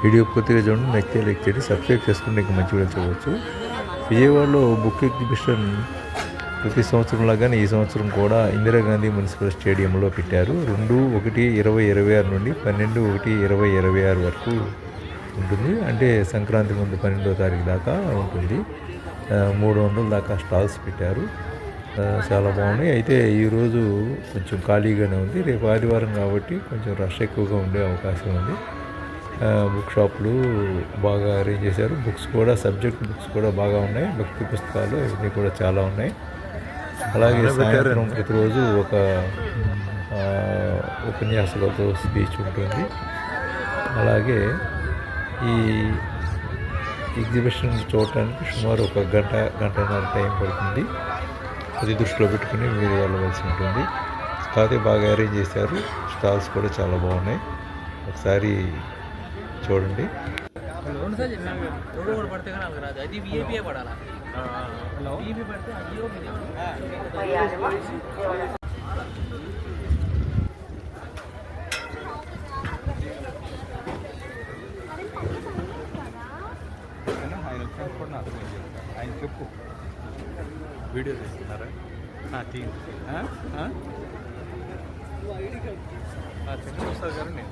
Video పూర్తిగా చూడండి, నచ్చితే లైక్ చేయండి, సబ్స్క్రైబ్ చేసుకుంటే ఇంకా మంచి వీడియో చూడవచ్చు. విజయవాడలో బుక్ ఎగ్జిబిషన్ ప్రతి సంవత్సరం లాగానే ఈ సంవత్సరం కూడా ఇందిరాగాంధీ మున్సిపల్ స్టేడియంలో పెట్టారు. 2/1/2026 నుండి 12/1/2026 వరకు ఉంటుంది. అంటే సంక్రాంతి ముందు 12వ తారీఖు దాకా ఉంటుంది. 300 దాకా స్టాల్స్ పెట్టారు. చాలా బాగున్నాయి. అయితే ఈరోజు కొంచెం ఖాళీగానే ఉంది. రేపు ఆదివారం కాబట్టి కొంచెం రష్ ఎక్కువగా ఉండే అవకాశం ఉంది. బుక్ షాపులు బాగా అరేంజ్ చేశారు. బుక్స్ కూడా సబ్జెక్ట్ బుక్స్ కూడా బాగా ఉన్నాయి. భక్తి పుస్తకాలు ఇవన్నీ కూడా చాలా ఉన్నాయి. అలాగే సాయంత్రం ప్రతిరోజు ఒక ఉపన్యాసకులతో స్పీచ్ ఉంటుంది. అలాగే ఈ ఎగ్జిబిషన్ చూడటానికి సుమారు ఒక గంటన్నర టైం పడుతుంది. అది దృష్టిలో పెట్టుకుని మీరు వెళ్ళవలసి ఉంటుంది. కాకపోతే బాగా అరేంజ్ చేశారు. స్టాల్స్ కూడా చాలా బాగున్నాయి. ఒకసారి చూడండి. ఆయన చెప్పు, వీడియో తీస్తున్నారా? చిన్న వస్తారు కానీ నేను